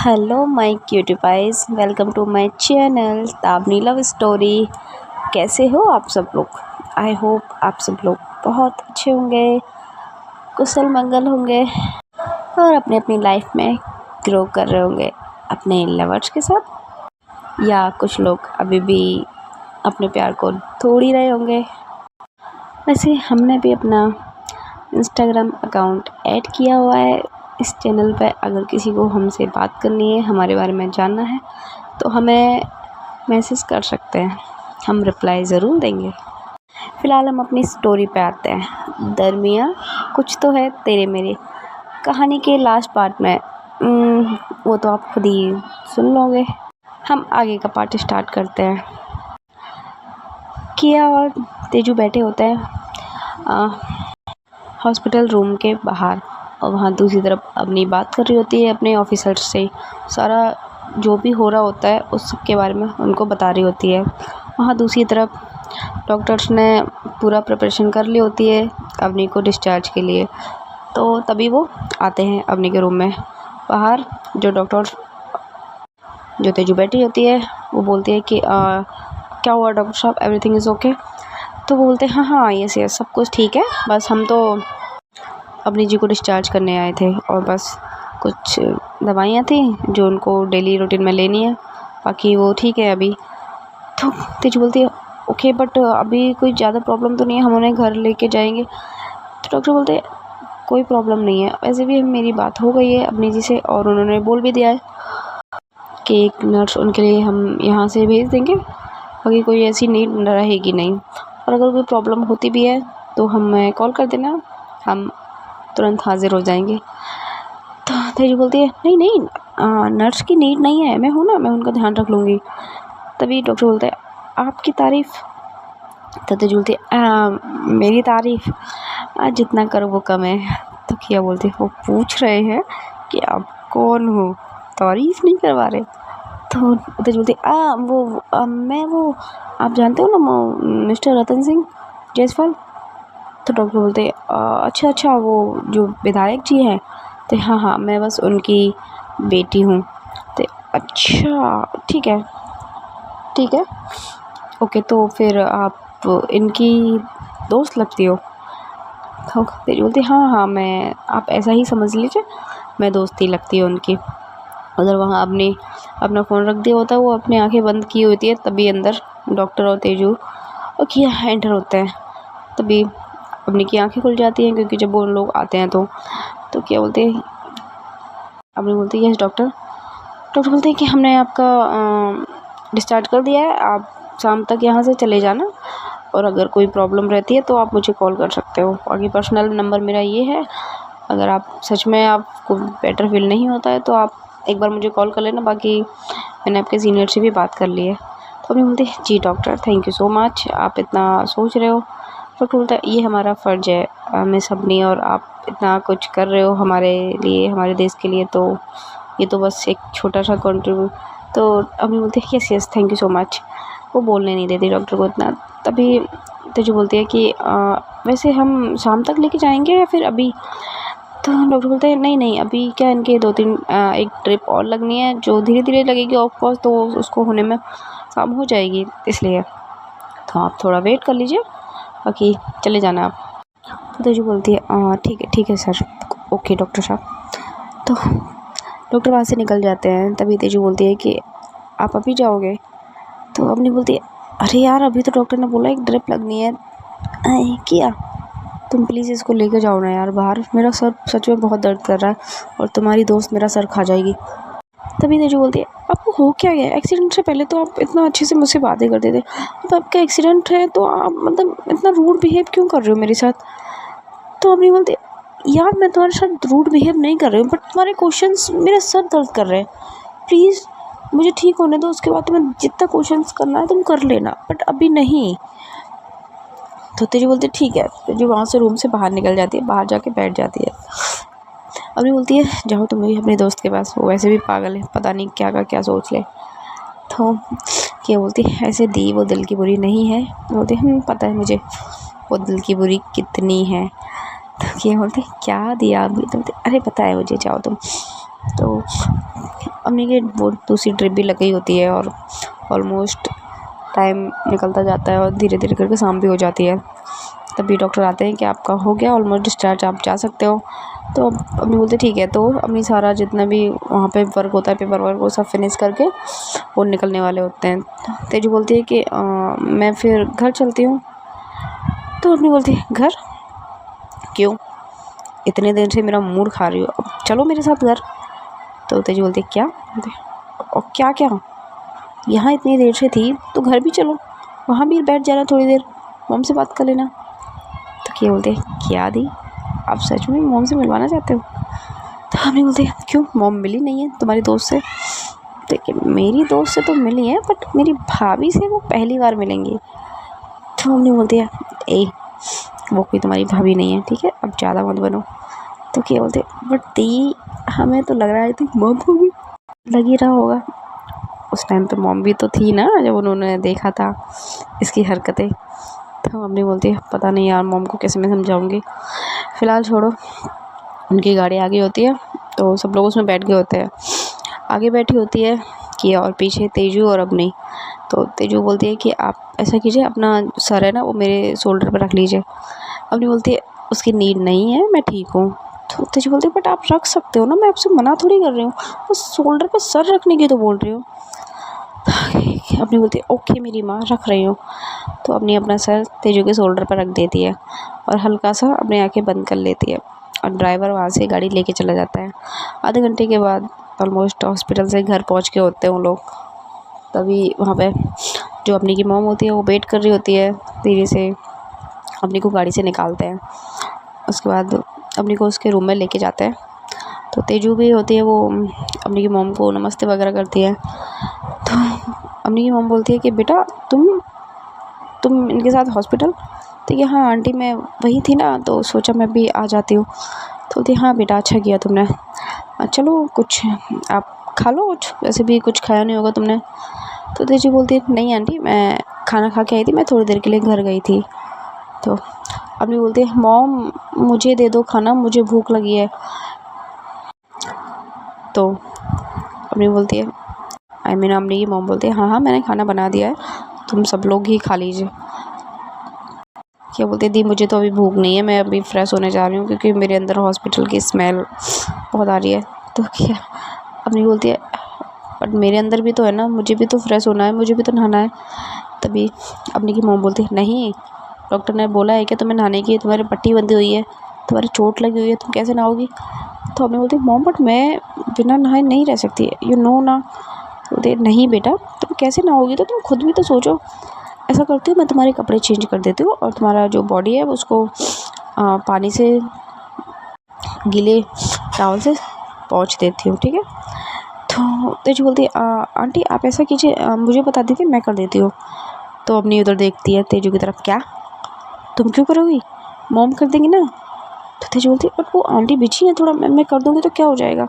Hello my cutie pies, welcome to my channel ताबनी love story. कैसे हो आप सब लोग? आई होप आप सब लोग बहुत अच्छे होंगे, कुशल मंगल होंगे और अपनी अपनी लाइफ में ग्रो कर रहे होंगे अपने लवर्स के साथ, या कुछ लोग अभी भी अपने प्यार को तोड़ ही रहे होंगे। वैसे हमने भी अपना इंस्टाग्राम अकाउंट ऐड किया हुआ है इस चैनल पे। अगर किसी को हमसे बात करनी है, हमारे बारे में जानना है, तो हमें मैसेज कर सकते हैं, हम रिप्लाई ज़रूर देंगे। फ़िलहाल हम अपनी स्टोरी पे आते हैं। दरमियाँ कुछ तो है तेरे मेरे कहानी के लास्ट पार्ट में वो तो आप खुद ही सुन लोगे। हम आगे का पार्ट स्टार्ट करते हैं। किया और तेजू बैठे होते हैं हॉस्पिटल रूम के बाहर, और वहाँ दूसरी तरफ अपनी बात कर रही होती है अपने ऑफिसर से। सारा जो भी हो रहा होता है उस सब के बारे में उनको बता रही होती है। वहाँ दूसरी तरफ डॉक्टर्स ने पूरा प्रिपरेशन कर ली होती है अवनी को डिस्चार्ज के लिए। तो तभी वो आते हैं अवनी के रूम में। बाहर जो डॉक्टर जो तेजू बैठी होती है वो बोलती है कि क्या हुआ डॉक्टर साहब, एवरीथिंग इज़ ओके? तो वो बोलते हैं हाँ हाँ यस यस सब कुछ ठीक है, बस हम तो अपनी जी को डिस्चार्ज करने आए थे और बस कुछ दवाइयाँ थी जो उनको डेली रूटीन में लेनी है, बाकी वो ठीक है अभी। तो तेजू बोलती है ओके बट अभी कोई ज़्यादा प्रॉब्लम तो नहीं है, हम उन्हें घर लेके जाएंगे। तो डॉक्टर बोलते हैं कोई प्रॉब्लम नहीं है, वैसे भी मेरी बात हो गई है अपनी जी से और उन्होंने बोल भी दिया है कि एक नर्स उनके लिए हम यहाँ से भेज देंगे, बाकी कोई ऐसी नीड रहेगी नहीं। और अगर कोई प्रॉब्लम होती भी है तो हमें कॉल कर देना, हम तुरंत हाजिर हो जाएंगे। तो तेजू बोलती है नहीं नहीं नर्स की नीड नहीं है, मैं हूँ ना, मैं उनका ध्यान रख लूँगी। तभी डॉक्टर बोलता है आपकी तारीफ़? तो तेजू बोलती है मेरी तारीफ़ जितना करो वो कम है। तो किया बोलती है वो पूछ रहे हैं कि आप कौन हो, तारीफ़ नहीं करवा रहे। तो तेजू बोलती है मैं वो आप जानते हो ना मिस्टर रतन सिंह जायसवाल। तो डॉक्टर बोलते अच्छा वो जो विधायक जी हैं। तो हाँ हाँ मैं बस उनकी बेटी हूँ। तो अच्छा ठीक है ओके, तो फिर आप इनकी दोस्त लगती हो? तो तेरी बोलती हाँ मैं, आप ऐसा ही समझ लीजिए, मैं दोस्ती लगती है उनकी। उधर वहाँ अपना फ़ोन रख दिया होता है, वो अपनी आंखें बंद की होती है। तभी अंदर डॉक्टर और तेजू और किया एंटर होते हैं। तभी अपनी की आंखें खुल जाती हैं क्योंकि जब वो लोग आते हैं तो क्या बोलते हैं, अपनी बोलती है यस डॉक्टर बोलते हैं कि हमने आपका डिस्चार्ज कर दिया है, आप शाम तक यहाँ से चले जाना और अगर कोई प्रॉब्लम रहती है तो आप मुझे कॉल कर सकते हो। बाकी पर्सनल नंबर मेरा ये है, अगर आप सच में आपको बेटर फील नहीं होता है तो आप एक बार मुझे कॉल कर लेना, बाकी मैंने आपके सीनियर से भी बात कर ली है। तो अपनी बोलती है जी doctor thank you so much, आप इतना सोच रहे हो। डॉक्टर बोलता है ये हमारा फ़र्ज़ है मिस अपनी, और आप इतना कुछ कर रहे हो हमारे लिए, हमारे देश के लिए, तो ये तो बस एक छोटा सा कंट्रीब्यूट। तो अपनी बोलती है yes thank you so much. वो बोलने नहीं देती डॉक्टर को इतना। तभी तेजू बोलती है कि वैसे हम शाम तक लेके जाएंगे या फिर अभी? तो डॉक्टर बोलते हैं नहीं अभी क्या, इनके 2-3 एक ट्रिप और लगनी है जो धीरे धीरे लगेगी ऑफ कोर्स, तो उसको होने में शाम हो जाएगी, इसलिए तो आप थोड़ा वेट कर लीजिए, बाकी चले जाना आप। तो तेजू बोलती है ठीक है सर, ओके डॉक्टर साहब। तो डॉक्टर वहाँ से निकल जाते हैं। तभी तेजू बोलती है कि आप अभी जाओगे? तो अपनी बोलती है अरे यार अभी तो डॉक्टर ने बोला एक ड्रिप लगनी है। किया तुम प्लीज़ इसको लेके जाओ ना यार बाहर, मेरा सर सच में बहुत दर्द कर रहा है और तुम्हारी दोस्त मेरा सर खा जाएगी। तभी तेजू बोलती है आपको हो क्या गया? एक्सीडेंट से पहले तो आप इतना अच्छे से मुझसे बातें करते थे, अब आपका एक्सीडेंट है तो आप मतलब इतना रूड बिहेव क्यों कर रहे हो मेरे साथ? तो अपनी बोलती है यार मैं तुम्हारे साथ रूड बिहेव नहीं कर रही हूँ, बट तुम्हारे क्वेश्चंस मेरा सर दर्द कर रहे हैं, प्लीज़ मुझे ठीक होने दो, उसके बाद तुम्हें जितना क्वेश्चंस करना है तुम कर लेना, बट अभी नहीं। तो तेजू बोलती है ठीक है। तेजू वहाँ से रूम से बाहर निकल जाती है, बाहर जाके बैठ जाती है। अभी बोलती है जाओ तुम भी अपने दोस्त के पास, वो वैसे भी पागल है, पता नहीं क्या का क्या सोच ले। तो क्या बोलती है ऐसे दी वो दिल की बुरी नहीं है। बोलती है पता है मुझे वो दिल की बुरी कितनी है। तो क्या बोलते क्या दिया? अभी तो बोलते अरे पता है मुझे, जाओ तुम। तो अम्मी की वो दूसरी ट्रिप भी लग गई होती है और ऑलमोस्ट टाइम निकलता जाता है और धीरे धीरे करके शाम भी हो जाती है। तभी डॉक्टर आते हैं कि आपका हो गया ऑलमोस्ट डिस्चार्ज, आप जा सकते हो। तो अम्मी बोलते ठीक है। तो अम्मी सारा जितना भी वहाँ पे वर्क होता है, पेपर वर्क, वो सब फिनिश करके वो निकलने वाले होते हैं। तेजू बोलती है कि मैं फिर घर चलती हूँ। तो अम्मी बोलती है घर क्यों, इतने देर से मेरा मूड खा रही हो, अब चलो मेरे साथ घर। तो तेजू बोलती है क्या, और क्या क्या, यहाँ इतनी देर से थी तो घर भी चलो, वहाँ भी बैठ जाना थोड़ी देर, मॉम से बात कर लेना। तो क्या बोलते क्या दी, आप सच में मॉम से मिलवाना चाहते हो? तो हमने बोलते क्यों, मॉम मिली नहीं है तुम्हारी दोस्त से? देखिए मेरी दोस्त से तो मिली है, बट मेरी भाभी से वो पहली बार मिलेंगी। तो हमने बोलती है ए वो कोई तुम्हारी भाभी नहीं है, ठीक है, अब ज़्यादा मत बनो। तो क्या बोलते बट दी हमें तो लग रहा है, मॉम को भी लग ही रहा होगा। उस टाइम तो मॉम भी तो थी ना जब उन्होंने देखा था इसकी हरकतें। तो मम्मी बोलती है पता नहीं यार मॉम को कैसे मैं समझाऊंगी, फ़िलहाल छोड़ो। उनकी गाड़ी आगे होती है तो सब लोग उसमें बैठ गए होते हैं। आगे बैठी होती है किया और पीछे तेजू और अवनी। तो तेजू बोलती है कि आप ऐसा कीजिए, अपना सर है ना वो मेरे शोल्डर पर रख लीजिए। अवनी बोलती है उसकी नीड नहीं है, मैं ठीक हूँ। तो तेजू बोलती है बट आप रख सकते हो ना, मैं आपसे मना थोड़ी कर रही हूँ, बस शोल्डर पर सर रखने की तो बोल रही हूँ। अपनी बोलती है ओके मेरी माँ, रख रही हूँ। तो अपनी अपना सर तेजू के शोल्डर पर रख देती है और हल्का सा अपनी आंखें बंद कर लेती है और ड्राइवर वहाँ से गाड़ी लेके चला जाता है। आधे घंटे के बाद ऑलमोस्ट हॉस्पिटल से घर पहुँच के होते हैं वो लोग। तभी वहाँ पे जो अपनी की मॉम होती है वो वेट कर रही होती है, धीरे से अपनी को गाड़ी से निकालते हैं। उसके बाद अपनी को उसके रूम में लेके जाते हैं। तो तेजू भी होती है वो अपनी की मॉम को नमस्ते वगैरह करती है। तो अपनी की मॉम बोलती है कि बेटा तुम इनके साथ हॉस्पिटल? तो कि हाँ आंटी मैं वही थी ना, तो सोचा मैं भी आ जाती हूँ। तो बोलती हाँ बेटा अच्छा किया तुमने, चलो कुछ आप खा लो, कुछ वैसे भी कुछ खाया नहीं होगा तुमने। तो तेजू बोलती है नहीं आंटी मैं खाना खा के आई थी, मैं थोड़ी देर के लिए घर गई थी। तो अपनी बोलती है मॉम मुझे दे दो खाना, मुझे भूख लगी है। तो अपनी बोलती है अपनी की मॉम बोलती है हाँ मैंने खाना बना दिया है, तुम सब लोग ही खा लीजिए। क्या बोलते दी मुझे तो अभी भूख नहीं है, मैं अभी फ्रेश होने जा रही हूँ क्योंकि मेरे अंदर हॉस्पिटल की स्मेल बहुत आ रही है। तो क्या अपनी बोलती है बट मेरे अंदर भी तो है ना, मुझे भी तो फ्रेश होना है, मुझे भी तो नहाना है। तभी अपनी की मॉम बोलती है नहीं डॉक्टर ने बोला है कि तुम्हें नहाने की, तुम्हारी पट्टी बंधी हुई है, तुम्हारी चोट लगी हुई है, तुम कैसे नहाओगी? तो अपनी बोलती है मॉम बट मैं बिना नहाए नहीं रह सकती, यू नो ना। बोलते नहीं बेटा तुम कैसे नहाओगी, तो तुम खुद भी तो सोचो। ऐसा करती हूँ मैं तुम्हारे कपड़े चेंज कर देती हूँ और तुम्हारा जो बॉडी है उसको पानी से गीले टॉवल से पोंछ देती हूँ, ठीक है। तो तेजू बोलती है आंटी आप ऐसा कीजिए, मुझे बता दीजिए मैं कर देती हूँ। तो अपनी उधर देखती है तेजू की तरफ, क्या तुम क्यों करोगी, मॉम कर देंगी ना। तो तेजू बोलती है बट वो आंटी बिजी है थोड़ा, मैं कर दूँगी तो क्या हो जाएगा।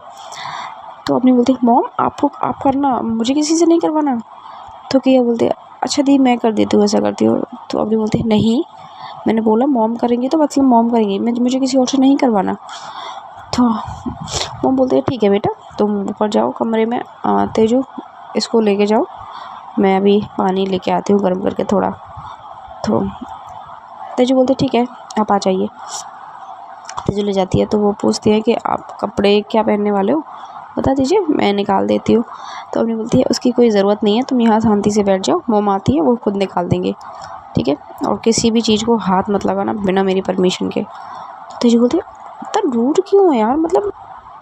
तो अपनी बोलती है मॉम आप करना, मुझे किसी से नहीं करवाना। तो क्या बोलते हैं अच्छा दी मैं कर देती हूँ, ऐसा करती हूँ। तो अपनी बोलती है नहीं मैंने बोला मॉम करेंगी तो मतलब मॉम करेंगी, मुझे किसी और से नहीं करवाना। तो मॉम बोलते हैं ठीक है बेटा तुम ऊपर जाओ कमरे में, तेजू इसको लेके जाओ, मैं अभी पानी लेके आती हूँ गर्म करके थोड़ा। तो तेजू बोलते ठीक है आप आ जाइए। तेजू ले जाती है तो वो पूछती है कि आप कपड़े क्या पहनने वाले हो, बता दीजिए मैं निकाल देती हूँ। तो अपनी बोलती है उसकी कोई ज़रूरत नहीं है, तुम यहाँ शांति से बैठ जाओ, मॉम आती है वो खुद निकाल देंगे, ठीक है, और किसी भी चीज़ को हाथ मत लगाना बिना मेरी परमिशन के। तो तेजू बोलती है इतना रूड क्यों है यार, मतलब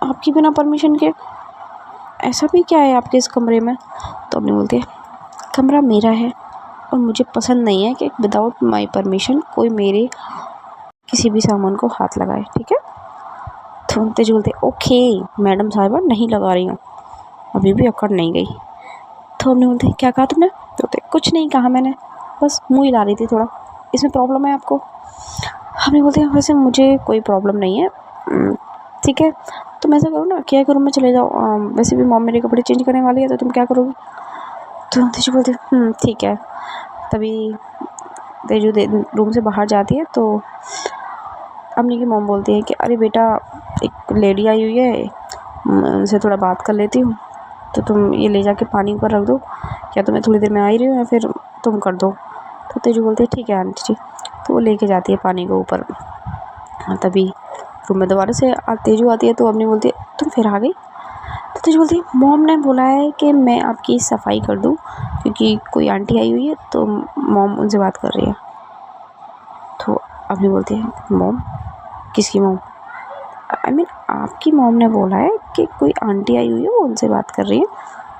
आपकी बिना परमिशन के ऐसा भी क्या है आपके इस कमरे में। तो अपनी बोलती है कमरा मेरा है और मुझे पसंद नहीं है कि विदाउट माई परमिशन कोई मेरे किसी भी सामान को हाथ लगाए, ठीक है। तो तेजू बोलते ओके मैडम साहिबा नहीं लगा रही हूँ, अभी भी अकड़ नहीं गई। तो हमने बोलते क्या कहा तुमने? तो बोलते कुछ नहीं कहा मैंने, बस मुँह हिला रही थी थोड़ा, इसमें प्रॉब्लम है आपको? हमने बोलते हैं वैसे मुझे कोई प्रॉब्लम नहीं है, ठीक है तुम ऐसा करो ना क्या रूम में चले जाओ, वैसे भी मॉम मेरे कपड़े चेंज करने वाली है तो तुम क्या करोगी। तो तेजू बोलते ठीक है। तभी तेजू रूम से बाहर जाती है तो अपनी की मॉम बोलती है कि अरे बेटा एक लेडी आई हुई है, उनसे थोड़ा बात कर लेती हूँ। तो तुम ये ले जाके पानी ऊपर रख दो, या तो मैं थोड़ी देर में आ ही रही हूँ या फिर तुम कर दो। तो तेजू बोलती है ठीक है आंटी जी। तो वो लेके जाती है पानी को ऊपर। तभी रूम में दोबारा से तेजू आती है, तो अपनी बोलती है तुम फिर आ गई। तो तेजू बोलती है मॉम ने बोला है कि मैं आपकी सफाई कर दूँ, क्योंकि कोई आंटी आई हुई है तो मॉम उनसे बात कर रही है। तो अपनी बोलती है मॉम? किसकी मॉम? आई मीन आपकी मॉम ने बोला है कि कोई आंटी आई हुई है वो उनसे बात कर रही है,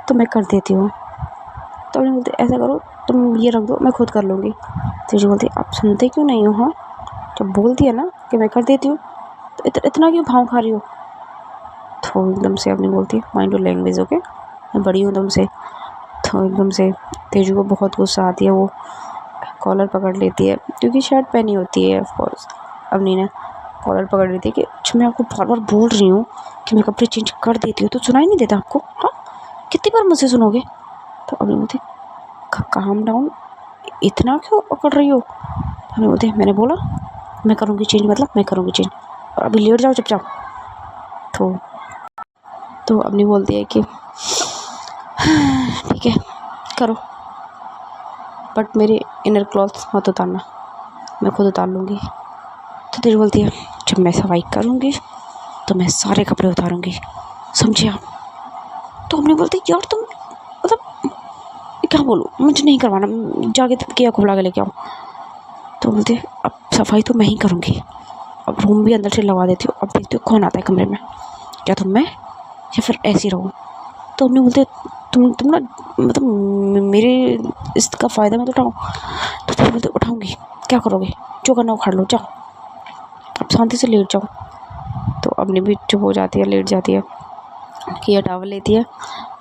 तो मैं कर देती हूँ। तो अपनी बोलती ऐसा करो तुम ये रख दो, मैं खुद कर लूँगी। तेजू बोलती आप सुनते क्यों नहीं हो? हाँ, जब बोल दिया ना कि मैं कर देती हूँ तो इतना क्यों भाव खा रही हो? तो एकदम से अपनी बोलती है माइंड टू लैंग्वेज, ओके, मैं बड़ी हूँ तुमसे। तो एकदम से तेजू को बहुत गुस्सा आती है, वो कॉलर पकड़ लेती है, क्योंकि शर्ट पहनी होती है ऑफकोर्स। अपनी ने कॉलर पकड़ लेती है कि मैं आपको बार बार बोल रही हूँ कि मैं कपड़े चेंज कर देती हूँ, तो सुनाई नहीं देता आपको? हाँ, कितनी बार मुझसे सुनोगे? तो अपनी बोलती काम डाउन, इतना क्यों पकड़ रही हो? अपनी बोलती मैंने बोला मैं करूँगी चेंज, मतलब मैं करूँगी चेंज, और अभी लेट जाओ चुपचाप। तो अपनी बोलती है कि ठीक है करो, बट मेरे इनर क्लॉथ्स मत उतारना, मैं खुद उतार लूँगी। तो तेरी बोलती है जब मैं सफाई करूँगी तो मैं सारे कपड़े उतारूँगी, समझे आप? तो अपनी बोलती है यार तुम मतलब क्या बोलूँ, मुझे नहीं करवाना, जाके तुम किया को बुला के लेके आओ। तो बोलते अब सफाई तो मैं ही करूँगी, अब रूम भी अंदर से लगा देती हूँ, अब देखती हूँ कौन आता है कमरे में, क्या तुम मैं या फिर ऐसे ही रहो। तो अपने बोलते तुम ना मतलब मेरे इसका फ़ायदा मत उठाओ। तो फिर बोलते उठाऊँगी, क्या करोगे, जो करना उखाड़ लो, जाओ अब शांति से लेट जाओ। तो अपनी भी चुप हो जाती है, लेट जाती है, किया टॉवल लेती है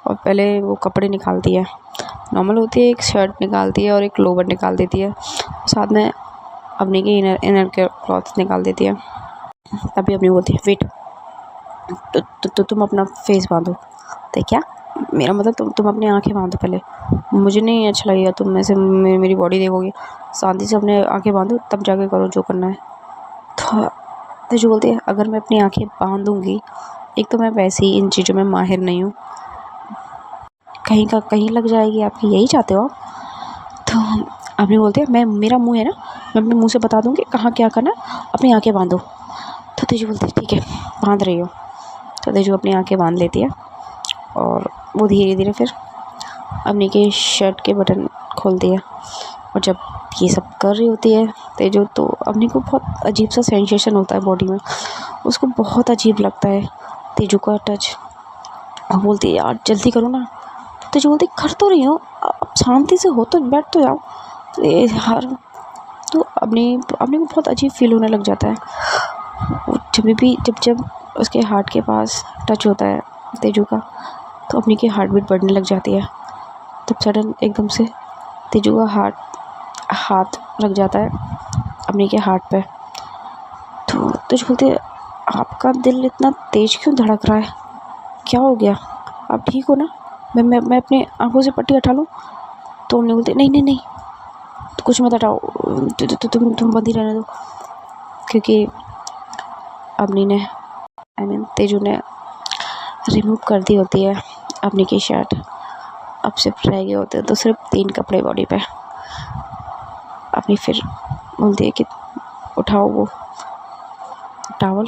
और पहले वो कपड़े निकालती है। नॉर्मल होती है, एक शर्ट निकालती है और एक लोवर निकाल देती है, साथ में अपनी के इनर के क्लॉथ निकाल देती है। तभी अपनी बोलती है वेट, तो तुम अपना फेस बांधो। तो क्या मेरा मतलब तुम अपनी आंखें बांधो पहले, मुझे नहीं अच्छा लगेगा तुम में से मेरी बॉडी देखोगे, शांति से अपने आंखें बांधो तब जाके करो जो करना है। तो जो बोलती है अगर मैं अपनी आंखें बांधूंगी, एक तो मैं वैसे ही इन चीज़ों में माहिर नहीं हूँ, कहीं का कहीं लग जाएगी आपकी, यही चाहते हो आप? तो अपनी बोलती है मैं मेरा मुंह है ना, मैं अपने मुंह से बता दूँगी कहाँ क्या करना, अपनी आंखें बांधो। तो तेजू बोलती है ठीक है बांध रही हो। तो तेजू अपनी आंखें बांध लेती है और वो धीरे धीरे फिर अपनी के शर्ट के बटन खोलती है। और जब ये सब कर रही होती है तेजू, तो अपनी को बहुत अजीब सा सेंसेशन होता है बॉडी में, उसको बहुत अजीब लगता है तेजू का टच। और बोलती है यार जल्दी करो ना। तो तेजू बोलती कर तो रही हो, अब शांति से हो तो बैठ तो जाओ। तो ये यार, तो अपनी को बहुत अजीब फील होने लग जाता है जब उसके हार्ट के पास टच होता है तेजू का, तो अपनी की हार्ट बीट बढ़ने लग जाती है। तब सडन एकदम से तेजू का हाथ लग जाता है अपनी के हार्ट पे। तो तेजू बोलती है आपका दिल इतना तेज क्यों धड़क रहा है, क्या हो गया, आप ठीक हो ना? मैं अपनी आंखों से पट्टी हटा लूँ? तो हमने बोलते नहीं तो कुछ मत हटाओ, तुम बंद ही रहने दो, क्योंकि अपनी ने तेजू ने रिमूव कर दी होती है अपनी की शर्ट। अब सिर्फ रह गए होते हैं तो सिर्फ 3 कपड़े बॉडी पे। अपनी फिर बोलती है कि उठाओ वो टॉवल,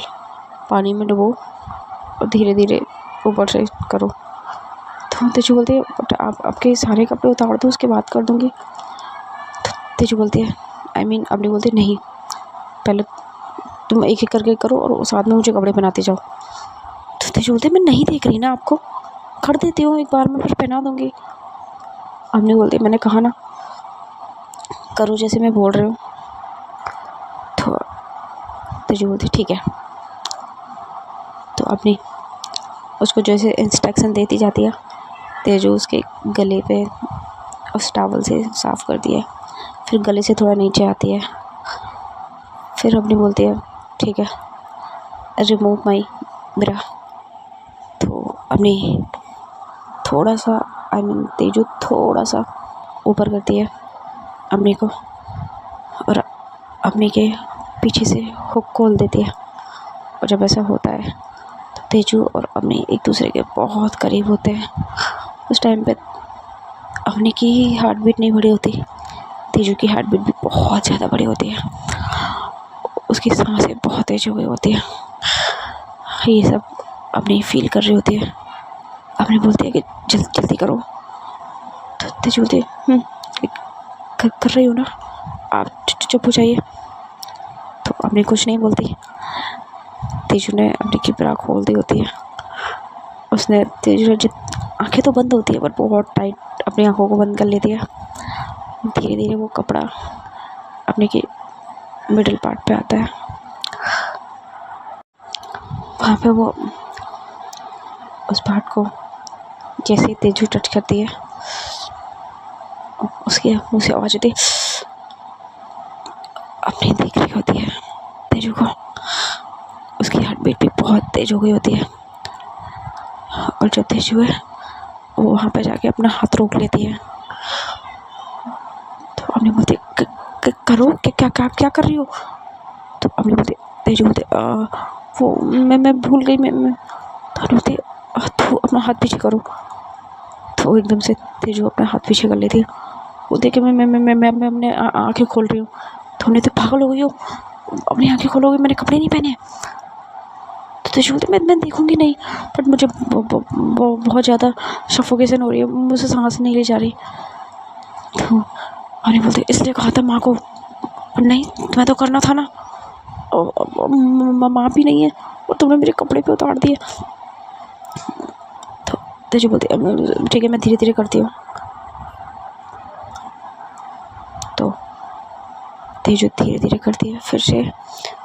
पानी में डुबो और धीरे धीरे ऊपर से करो। तो तेजू बोलती है आप आपके सारे कपड़े उतार दो उसके बाद कर दूँगी। तो तेजू बोलती है अपनी बोलती है नहीं, पहले तुम एक एक करके करो और साथ में मुझे कपड़े पहनाते जाओ। तो तेजू बोलती है मैं नहीं देख रही ना आपको, कर देती हूँ एक बार में फिर पहना दूँगी। अपनी बोलती है मैंने कहा ना करो जैसे मैं बोल रही हूँ। तो तेजू बोलती ठीक है। तो अपनी उसको जैसे इंस्ट्रक्शन देती जाती है, तेजू उसके गले पे उस टॉवल से साफ़ कर दिया, फिर गले से थोड़ा नीचे आती है, फिर अपनी बोलती है ठीक है रिमूव माई ब्रा। तो अपनी थोड़ा सा तेजू थोड़ा सा ऊपर करती है अपनी को और अपनी के पीछे से हुक खोल देती है। और जब ऐसा होता है तो तेजू और अवनी एक दूसरे के बहुत करीब होते हैं। उस टाइम पे अवनी की हार्ट बीट नहीं बड़ी होती, तेजू की हार्ट बीट भी बहुत ज़्यादा बड़ी होती है। उसकी सांसें बहुत तेज हो गई होती है। ये सब अवनी फील कर रही होती है। अवनी बोलती है कि जल्दी करो। तो तेजू बोलती है कर रही हो ना, आप चुप हो जाइए। तो अवनी कुछ नहीं बोलती। तेजू ने अवनी की ब्रा खोल दी होती है। उसने तेजू ने आंखें तो बंद होती है पर बहुत टाइट अपनी आंखों को बंद कर लेती है। धीरे धीरे वो कपड़ा अपने की मिडिल पार्ट पे आता है। वहाँ पे वो उस पार्ट को जैसे ही तेजू टच करती है, उसके मुंह से आवाज आती है। अपनी देख रही होती है तेजू को। उसकी हार्ट बीट भी बहुत तेज हो गई होती है। और जो तेजू है वो वहाँ पे जाके अपना हाथ रोक लेती है। तो अपनी बोलती करो क्या क्या क्या कर रही हो। तो अपनी बोलती तेजू बोलती वो मैं भूल गई। मैं तो बोलती तू अपना हाथ पीछे करो। तो एकदम से तेजू अपना हाथ पीछे कर लेती है। वो देखे मैं अपने आँखें खोल रही हूँ। तो हमने तो पागल हो गई हो, अपनी आँखें खोलोगे, मैंने कपड़े नहीं पहने। तो तेजू बोलती मैं देखूंगी नहीं, बट मुझे बहुत ज़्यादा सफोकेशन हो रही है, मुझसे सांस नहीं ले जा रही। तो अरे बोलते इसलिए कहा था माँ को, पर नहीं तुम्हें तो करना था ना, माँ भी नहीं है और तुमने मेरे कपड़े पे उतार दिए। तो तेजू बोलती ठीक है मैं धीरे धीरे करती हूँ। तो तेजू धीरे धीरे करती है, फिर से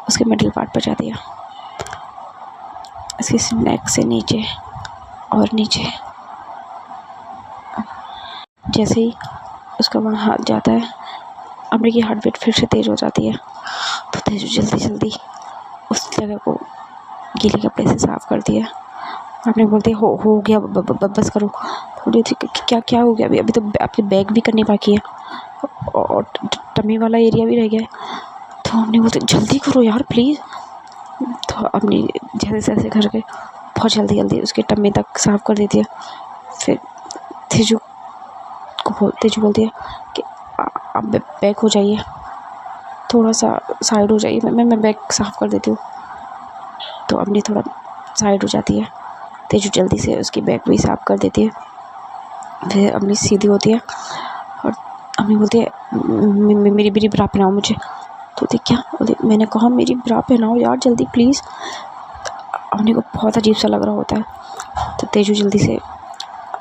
उसके मिडिल पार्ट पर जाती है, उसकी नेक से नीचे और नीचे। जैसे ही उसका वहाँ हाथ जाता है, अमरी की हार्ट बीट फिर से तेज हो जाती है। तो तेजू जल्दी जल्दी उस जगह को गीले कपड़े से साफ करती है। आपने बोलती है हो गया बस करो। थोड़ी क्या हो गया, अभी तो आपकी बैग भी करनी बाकी है और टमी वाला एरिया भी रह गया है। तो हमने बोलते जल्दी करो यार प्लीज़। तो अपनी जैसे तैसे करके बहुत जल्दी उसके टम्मी तक साफ कर देती है। फिर तेजू बोलती है कि आप बैक हो जाइए, थोड़ा सा साइड हो जाइए, मैं बैग साफ कर देती हूँ। तो अपनी थोड़ा साइड हो जाती है। तेजू जल्दी से उसकी बैग भी साफ कर देती है। फिर अपनी सीधी होती है और अम्मी बोलती है मेरी ब्रा पहनाओ मुझे। तो बोलती क्या, बोलती मैंने कहा मेरी ब्रा पहनाओ यार जल्दी प्लीज़। अम्मी को बहुत अजीब सा लग रहा होता है। तो तेजू जल्दी से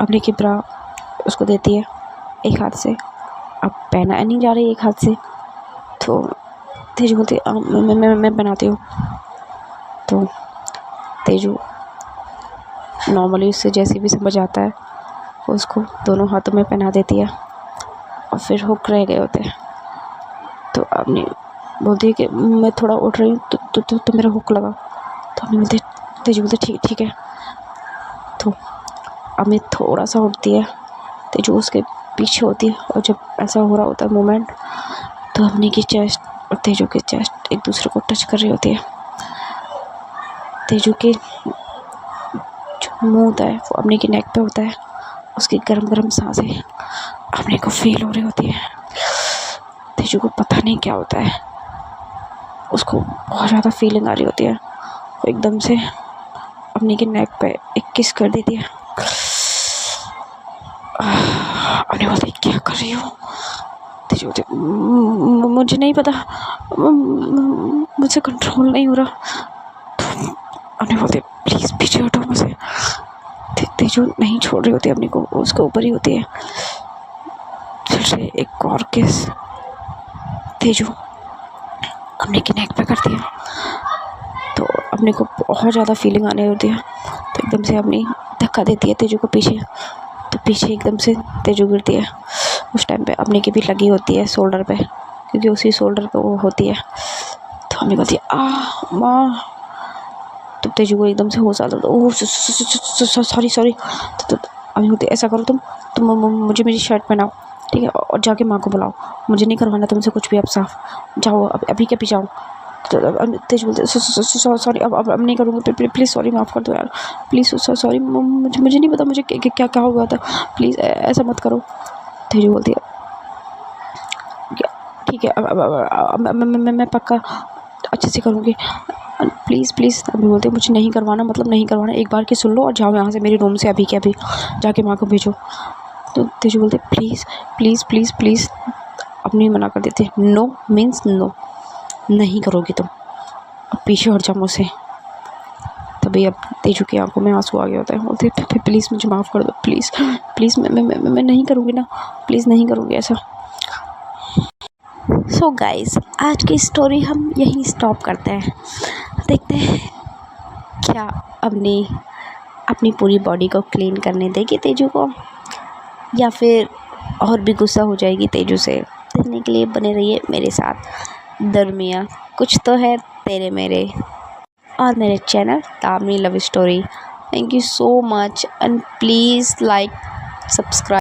अम्मी की ब्रा उसको देती है एक हाथ से। अब पहना नहीं जा रही एक हाथ से। तो तेजू बोलती मैं बनाती हूँ। तो तेजू नॉर्मली उससे जैसे भी समझ आता है उसको दोनों हाथों में पहना देती है। और फिर हुक रह गए होते हैं। तो अपनी बोलती है कि मैं थोड़ा उठ रही हूँ तो मेरा हुक लगा। तो अपनी बोलती तेजू बोलती ठीक है। तो अमित थोड़ा सा उठती है, तेजू उसके पीछे होती है। और जब ऐसा हो रहा होता है मोमेंट, तो अपनी की चेस्ट और तेजू की चेस्ट एक दूसरे को टच कर रही होती है। तेजू की जो मुँह होता है वो अपने की नेक पे होता है। उसकी गरम सांसें अपने को फील हो रही होती है। तेजू को पता नहीं क्या होता है, उसको बहुत ज़्यादा फीलिंग आ रही होती है। वो एकदम से अपने की नेक पे एक किस कर देती है। अपने बोलती क्या कर रही हो। तेजू बोलती मुझे नहीं पता, मुझसे कंट्रोल नहीं हो रहा। तो अपने बोलते प्लीज़ पीछे हटो मुझसे। तेजू नहीं छोड़ रही होती अपने को, उसके ऊपर ही होती है। फिर से एक और किस तेजू अपने की नेक पे करती है। तो अपने को बहुत ज़्यादा फीलिंग आने होती है। तो एकदम से अपनी धक्का देती है तेजू को पीछे। तो पीछे एकदम से तेजू गिरती है। उस टाइम पे अपने की भी लगी होती है शोल्डर पे, क्योंकि उसी शोल्डर पे वो होती है। तो अपनी बोलती है माँ। तो तेजू को एकदम से होश आता है। Oh sorry. तो अभी बोलती ऐसा करो तुम मुझे मेरी शर्ट पहनाओ, ठीक है, और जाके माँ को बुलाओ, मुझे नहीं करवाना तुमसे कुछ भी अब साफ, जाओ अभी के पी जाओ। तेजू बोलते सॉरी, अब नहीं करूँगी, प्लीज़ सॉरी, माफ़ कर दो यार, प्लीज़ सॉरी, मुझे नहीं पता मुझे क्या क्या हो गया था, प्लीज़ ऐसा मत करो। तेजू बोलती है ठीक है, अब मैं पक्का अच्छे से करूँगी, प्लीज़ प्लीज़। अभी बोलते मुझे नहीं करवाना, मतलब नहीं करवाना, एक बार की सुन लो और जाओ यहाँ से मेरे रूम से अभी के अभी, जाके माँ को भेजो। तो तेजू बोलते प्लीज़ प्लीज़ प्लीज़ प्लीज़, अपनी मना कर देते, नो मीन्स नो, नहीं करोगी तुम, अब पीछे हट जाओ मुझसे। तभी अब तेजू की आंखों में आंसू आ गया होता है, बोलते प्लीज़ मुझे माफ़ कर दो, प्लीज़ प्लीज़, मैं नहीं करूँगी ना, प्लीज़ नहीं करूँगी ऐसा। सो गाइस, आज की स्टोरी हम यहीं स्टॉप करते हैं। देखते हैं क्या अपनी पूरी बॉडी को क्लीन करने देगी तेजू को, या फिर और भी गुस्सा हो जाएगी तेजू से। देखने के लिए बने रहिए मेरे साथ। दरमिया कुछ तो है तेरे मेरे और मेरे channel Damini love story. Thank you so much and please like, subscribe.